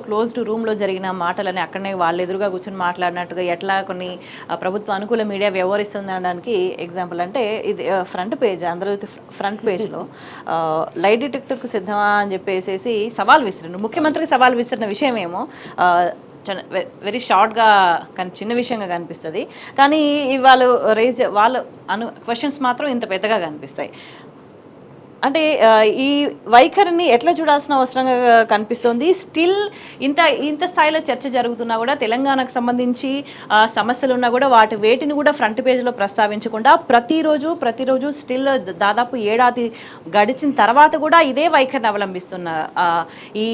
Closed రూమ్లో జరిగిన మాటలని అక్కడనే వాళ్ళు ఎదురుగా కూర్చొని మాట్లాడినట్టుగా ఎట్లా కొన్ని ప్రభుత్వ అనుకూల మీడియా వ్యవహరిస్తుంది అనడానికి ఎగ్జాంపుల్ అంటే ఇది ఫ్రంట్ పేజ్ ఆంధ్రజ్యోతి ఫ్రంట్ పేజ్లో లై డిటెక్టర్కు సిద్ధమా అని చెప్పేసి సవాల్ విసిరిండు. ముఖ్యమంత్రికి సవాల్ విసిరిన విషయం ఏమో వెరీ షార్ట్గా చిన్న విషయంగా కనిపిస్తుంది, కానీ వాళ్ళు వాళ్ళు క్వశ్చన్స్ మాత్రం ఇంత పెద్దగా కనిపిస్తాయి. అంటే ఈ వైఖరిని ఎట్లా చూడాల్సిన అవసరంగా కనిపిస్తోంది. స్టిల్ ఇంత స్థాయిలో చర్చ జరుగుతున్నా కూడా తెలంగాణకు సంబంధించి సమస్యలు ఉన్నా కూడా వేటిని కూడా ఫ్రంట్ పేజ్లో ప్రస్తావించకుండా ప్రతిరోజు స్టిల్ దాదాపు ఏడాది గడిచిన తర్వాత కూడా ఇదే వైఖరిని అవలంబిస్తున్న ఈ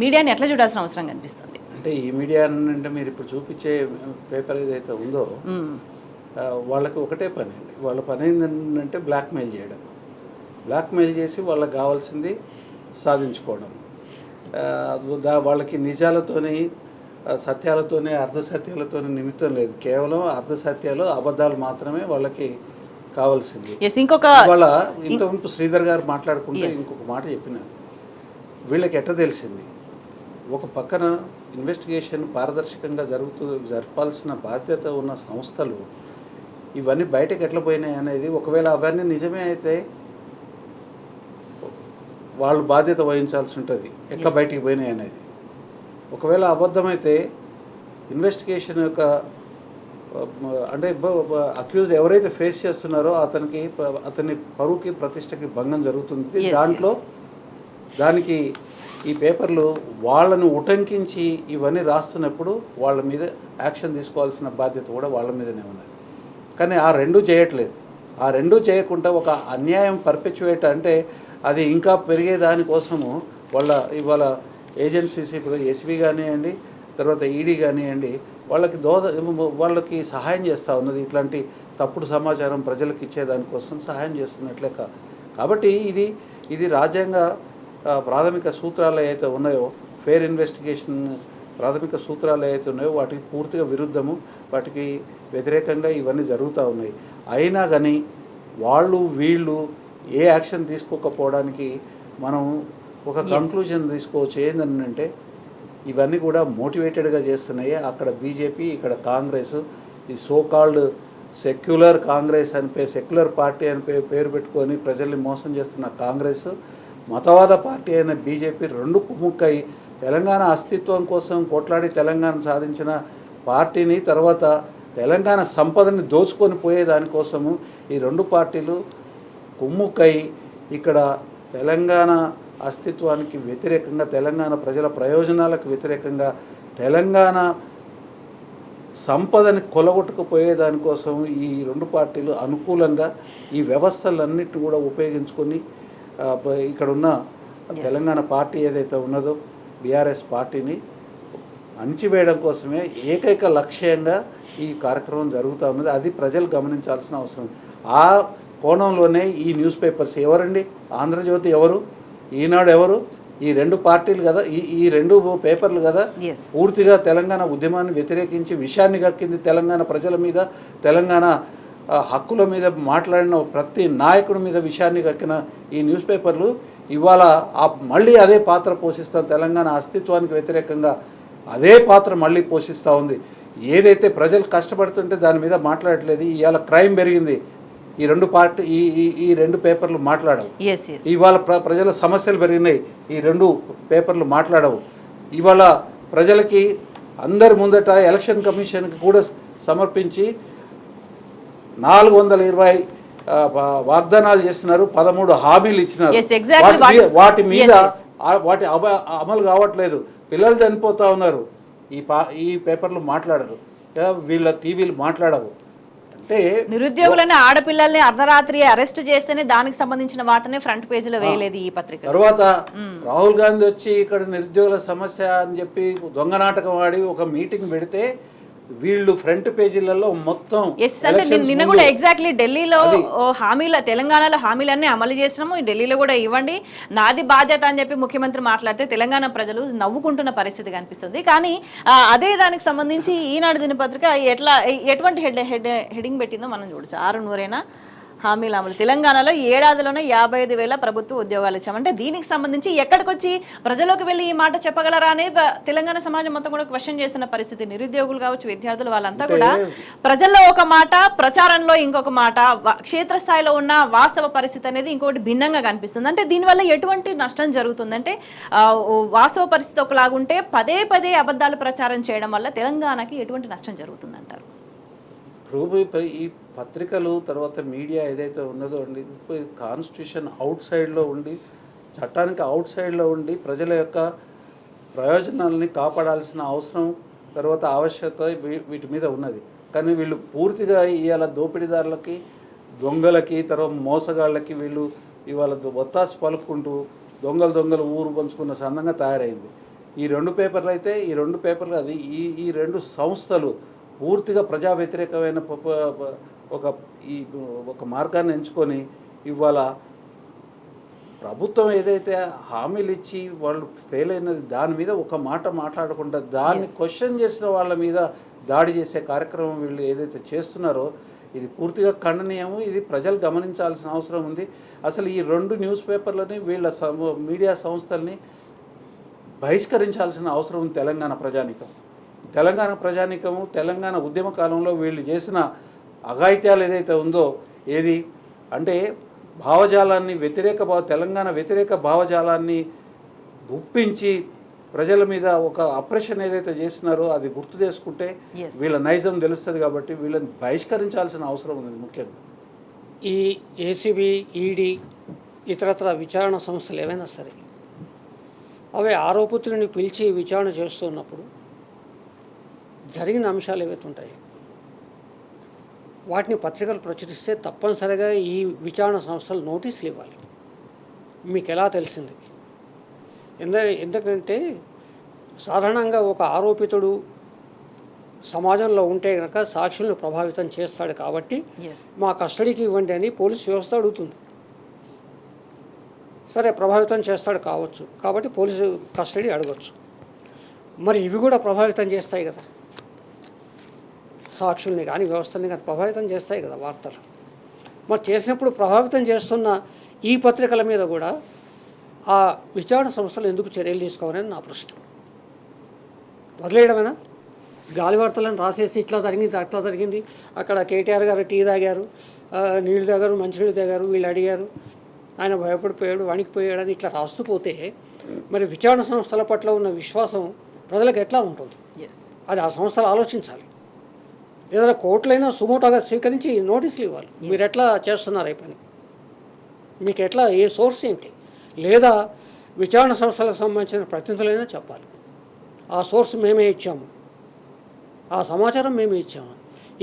మీడియాని ఎట్లా చూడాల్సిన అవసరం కనిపిస్తుంది. అంటే ఈ మీడియా అంటే మీరు ఇప్పుడు చూపించే పేపర్ ఏదైతే ఉందో వాళ్ళకి ఒకటే పని అండి. వాళ్ళ పని ఏంటంటే బ్లాక్మెయిల్ చేయడం, బ్లాక్మెయిల్ చేసి వాళ్ళకి కావాల్సింది సాధించుకోవడం. వాళ్ళకి నిజాలతోని సత్యాలతోనే అర్ధసత్యాలతోనే నిమిత్తం లేదు, కేవలం అర్ధసత్యాలు అబద్ధాలు మాత్రమే వాళ్ళకి కావాల్సింది. వాళ్ళ ఇంతకుముందు శ్రీధర్ గారు మాట్లాడుకుంటే ఇంకొక మాట చెప్పినారు, వీళ్ళకి ఎట్లా తెలిసింది, ఒక పక్కన ఇన్వెస్టిగేషన్ పారదర్శకంగా జరపాల్సిన బాధ్యత ఉన్న సంస్థలు ఇవన్నీ బయటకు ఎట్లా పోయినాయి అనేది, ఒకవేళ అవన్నీ నిజమే అయితే వాళ్ళు బాధ్యత వహించాల్సి ఉంటుంది ఎట్లా బయటికి పోయినాయి అనేది. ఒకవేళ అబద్ధమైతే ఇన్వెస్టిగేషన్ యొక్క అంటే అక్యూజ్డ్ ఎవరైతే ఫేస్ చేస్తున్నారో అతని పరువుకి ప్రతిష్టకి భంగం జరుగుతుంది. దానికి ఈ పేపర్లు వాళ్ళను ఉటంకించి ఇవన్నీ రాస్తున్నప్పుడు వాళ్ళ మీద యాక్షన్ తీసుకోవాల్సిన బాధ్యత కూడా వాళ్ళ మీదనే ఉన్నది. కానీ ఆ రెండూ చేయట్లేదు. ఆ రెండూ చేయకుండా ఒక అన్యాయం పర్పెచువేట్ అంటే అది ఇంకా పెరిగే దానికోసము ఇవాళ ఏజెన్సీస్ ఇప్పుడు ఎస్బీ కానివ్వండి, తర్వాత ఈడీ కానివ్వండి, వాళ్ళకి సహాయం చేస్తూ ఉన్నది. ఇట్లాంటి తప్పుడు సమాచారం ప్రజలకు ఇచ్చేదానికోసం సహాయం చేస్తున్నట్లే కాబట్టి ఇది రాజ్యాంగ ప్రాథమిక సూత్రాలు ఏవైతే ఉన్నాయో, ఫెయిర్ ఇన్వెస్టిగేషన్ ప్రాథమిక సూత్రాలు ఏవైతే ఉన్నాయో వాటికి పూర్తిగా విరుద్ధము, వాటికి వ్యతిరేకంగా ఇవన్నీ జరుగుతూ ఉన్నాయి. అయినా కానీ వీళ్ళు ఏ యాక్షన్ తీసుకోకపోవడానికి మనం ఒక కంక్లూజన్ తీసుకోవచ్చు. ఏంటంటే ఇవన్నీ కూడా మోటివేటెడ్గా చేస్తున్నాయి. అక్కడ బీజేపీ, ఇక్కడ కాంగ్రెస్, ఈ so called secular Congress secular party అని పేరు పెట్టుకొని ప్రజల్ని మోసం చేస్తున్న కాంగ్రెస్, మతవాద పార్టీ అయిన బీజేపీ రెండు కుమ్ముక్కై తెలంగాణ అస్తిత్వం కోసం కొట్లాడి తెలంగాణ సాధించిన పార్టీని, తర్వాత తెలంగాణ సంపదని దోచుకొని పోయేదానికోసము ఈ రెండు పార్టీలు కుమ్ముక్కై ఇక్కడ తెలంగాణ అస్తిత్వానికి వ్యతిరేకంగా, తెలంగాణ ప్రజల ప్రయోజనాలకు వ్యతిరేకంగా, తెలంగాణ సంపదని కొలగొట్టుకుపోయేదానికోసం ఈ రెండు పార్టీలు అనుకూలంగా ఈ వ్యవస్థలన్నిటిని కూడా ఉపయోగించుకొని ఇక్కడున్న తెలంగాణ పార్టీ ఏదైతే ఉన్నదో బీఆర్ఎస్ పార్టీని అణిచివేయడం కోసమే ఏకైక లక్ష్యంగా ఈ కార్యక్రమం జరుగుతూ ఉన్నది. అది ప్రజలు గమనించాల్సిన అవసరం. ఆ కోణంలోనే ఈ న్యూస్ పేపర్స్ ఎవరండి, ఆంధ్రజ్యోతి ఎవరు, ఈనాడు ఎవరు, ఈ రెండు పార్టీలు కదా, ఈ రెండు పేపర్లు కదా పూర్తిగా తెలంగాణ ఉద్యమాన్ని వ్యతిరేకించి విషయాన్ని కక్కింది తెలంగాణ ప్రజల మీద, తెలంగాణ హక్కుల మీద మాట్లాడిన ప్రతి నాయకుడి మీద విషయాన్ని కక్కిన ఈ న్యూస్ పేపర్లు ఇవాళ మళ్ళీ అదే పాత్ర పోషిస్తాం. తెలంగాణ అస్తిత్వానికి వ్యతిరేకంగా అదే పాత్ర మళ్ళీ పోషిస్తూ ఉంది. ఏదైతే ప్రజలు కష్టపడుతుంటే దాని మీద మాట్లాడట్లేదు. ఇవాళ క్రైమ్ పెరిగింది, ఈ రెండు పేపర్లు మాట్లాడవు. ఇవాళ ప్రజల సమస్యలు పెరిగినాయి, ఈ రెండు పేపర్లు మాట్లాడవు. ఇవాళ ప్రజలకి అందరి ముందట ఎలక్షన్ కమిషన్కి కూడా సమర్పించి 420 వాగ్దానాలు చేస్తున్నారు, 13 హామీలు ఇచ్చినారు. వాటి మీద అమలు కావట్లేదు. పిల్లలు చనిపోతూ ఉన్నారు, ఈ పేపర్లు మాట్లాడరు, వీళ్ళ టీవీలు మాట్లాడవు. అంటే నిరుద్యోగులని ఆడపిల్లల్ని అర్ధరాత్రి అరెస్ట్ చేస్తేనే దానికి సంబంధించిన వాటిని ఫ్రంట్ పేజీలో వేయలేదు ఈ పత్రిక. తర్వాత రాహుల్ గాంధీ వచ్చి ఇక్కడ నిరుద్యోగుల సమస్య అని చెప్పి దొంగ నాటకం ఆడి ఒక మీటింగ్ పెడితే వీళ్ళు ఫ్రంట్ పేజీలలో మొత్తం నిన్న కూడా ఎగ్జాక్ట్లీ ఢిల్లీలో హామీల తెలంగాణలో హామీలన్నీ అమలు చేసినాము, ఢిల్లీలో కూడా ఇవ్వండి, నాది బాధ్యత అని చెప్పి ముఖ్యమంత్రి మాట్లాడితే తెలంగాణ ప్రజలు నవ్వుకుంటున్న పరిస్థితి కనిపిస్తుంది. కానీ అదే దానికి సంబంధించి ఈనాడు దినపత్రిక ఎటువంటి హెడ్డింగ్ పెట్టిందో మనం చూడొచ్చు. 6 నూరేనా హామీల అమలు తెలంగాణలో ఏడాదిలోనే 55,000 ప్రభుత్వ ఉద్యోగాలు ఇచ్చామంటే దీనికి సంబంధించి ఎక్కడికొచ్చి ప్రజలకు వెళ్ళి ఈ మాట చెప్పగలరా అని తెలంగాణ సమాజం మొత్తం కూడా క్వశ్చన్ చేసిన పరిస్థితి. నిరుద్యోగులు కావచ్చు, విద్యార్థులు, వాళ్ళంతా కూడా ప్రజల్లో ఒక మాట, ప్రచారంలో ఇంకొక మాట, క్షేత్రస్థాయిలో ఉన్న వాస్తవ పరిస్థితి అనేది ఇంకొకటి భిన్నంగా కనిపిస్తుంది. అంటే దీనివల్ల ఎటువంటి నష్టం జరుగుతుందంటే వాస్తవ పరిస్థితి ఒకలాగుంటే పదే పదే అబద్ధాలు ప్రచారం చేయడం వల్ల తెలంగాణకి ఎటువంటి నష్టం జరుగుతుందంటారు? ఈ పత్రికలు తర్వాత మీడియా ఏదైతే ఉన్నదో అండి, కాన్స్టిట్యూషన్ అవుట్ సైడ్లో ఉండి, చట్టానికి అవుట్ సైడ్లో ఉండి ప్రజల యొక్క ప్రయోజనాలని కాపాడాల్సిన అవసరం తర్వాత ఆవశ్యకత వీటి మీద ఉన్నది. కానీ వీళ్ళు పూర్తిగా ఇవాళ దోపిడీదారులకి, దొంగలకి, తర్వాత మోసగాళ్ళకి వీళ్ళు ఇవాళ ఒత్తాసు పలుకుంటూ దొంగలు ఊరు పంచుకున్న సందంగా తయారైంది. ఈ రెండు పేపర్లు అయితే ఈ రెండు పేపర్లు అది ఈ రెండు సంస్థలు పూర్తిగా ప్రజా వ్యతిరేకమైన ఒక మార్గాన్ని ఎంచుకొని ఇవాళ ప్రభుత్వం ఏదైతే హామీలు ఇచ్చి వాళ్ళు ఫెయిల్ అయినది దాని మీద ఒక మాట మాట్లాడకుండా దాన్ని క్వశ్చన్ చేసిన వాళ్ళ మీద దాడి చేసే కార్యక్రమం వీళ్ళు ఏదైతే చేస్తున్నారో ఇది పూర్తిగా ఖండనీయము. ఇది ప్రజలు గమనించాల్సిన అవసరం ఉంది. అసలు ఈ రెండు న్యూస్ పేపర్లని వీళ్ళ మీడియా సంస్థల్ని బహిష్కరించాల్సిన అవసరం ఉంది. తెలంగాణ ప్రజానీకము తెలంగాణ ఉద్యమ కాలంలో వీళ్ళు చేసిన అఘాయిత్యాలు ఏదైతే ఉందో, ఏది అంటే భావజాలాన్ని తెలంగాణ వ్యతిరేక భావజాలాన్ని గుప్పించి ప్రజల మీద ఒక అప్రెషన్ ఏదైతే చేసినారో అది గుర్తు చేసుకుంటే వీళ్ళ నైజం తెలుస్తుంది. కాబట్టి వీళ్ళని బహిష్కరించాల్సిన అవసరం ఉంది. ముఖ్యంగా ఈ ఏసీబీ, ఈడీ, ఇతరత్ర విచారణ సంస్థలు ఏవైనా సరే అవి ఆరోపితులను పిలిచి విచారణ చేస్తున్నప్పుడు జరిగిన అంశాలు ఏవైతే ఉంటాయి వాటిని పత్రికలు ప్రచురిస్తే తప్పనిసరిగా ఈ విచారణ సంస్థలు నోటీసులు ఇవ్వాలి. మీకు ఎలా తెలిసింది? ఎందుకంటే సాధారణంగా ఒక ఆరోపితుడు సమాజంలో ఉంటే కనుక సాక్షులను ప్రభావితం చేస్తాడు. కాబట్టి మా కస్టడీకి ఇవ్వండి అని పోలీసు వ్యవస్థ అడుగుతుంది. సరే, ప్రభావితం చేస్తాడు కావచ్చు కాబట్టి పోలీసు కస్టడీ అడగచ్చు. మరి ఇవి కూడా ప్రభావితం చేస్తాయి కదా, సాక్షుల్ని కానీ వ్యవస్థని కానీ ప్రభావితం చేస్తాయి కదా వార్తలు. మరి చేసినప్పుడు ప్రభావితం చేస్తున్న ఈ పత్రికల మీద కూడా ఆ విచారణ సంస్థలు ఎందుకు చర్యలు తీసుకోవాలని నా ప్రశ్న. వదిలేయడమేనా? గాలి వార్తలను రాసేసి ఇట్లా జరిగింది అట్లా జరిగింది, అక్కడ కేటీఆర్ గారు టీ తాగారు, నీళ్ళు తాగారు, మంచినీళ్ళు తాగారు, వీళ్ళు అడిగారు, ఆయన భయపడిపోయాడు, వణికిపోయాడని ఇట్లా రాస్తూ పోతే మరి విచారణ సంస్థల పట్ల ఉన్న విశ్వాసం ప్రజలకు ఎట్లా ఉంటుంది? అది ఆ సంస్థలు ఆలోచించాలి. ఏదైనా కోర్టులైనా సుమోటోగా స్వీకరించి నోటీసులు ఇవ్వాలి. మీరు ఎట్లా చేస్తున్నారు ఈ పని, మీకు ఎట్లా, ఏ సోర్స్ ఏంటి, లేదా విచారణ సంస్థలకు సంబంధించిన ప్రతినిధులైనా చెప్పాలి. ఆ సోర్స్ మేమే ఇచ్చాము, ఆ సమాచారం మేమే ఇచ్చాము.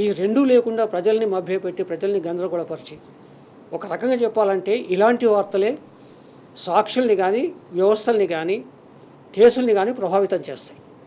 ఈ రెండూ లేకుండా ప్రజల్ని మభ్యపెట్టి ప్రజల్ని గందరగోళపరిచి ఒక రకంగా చెప్పాలంటే ఇలాంటి వార్తలే సాక్షుల్ని కానీ వ్యవస్థల్ని కానీ కేసుల్ని కానీ ప్రభావితం చేస్తాయి.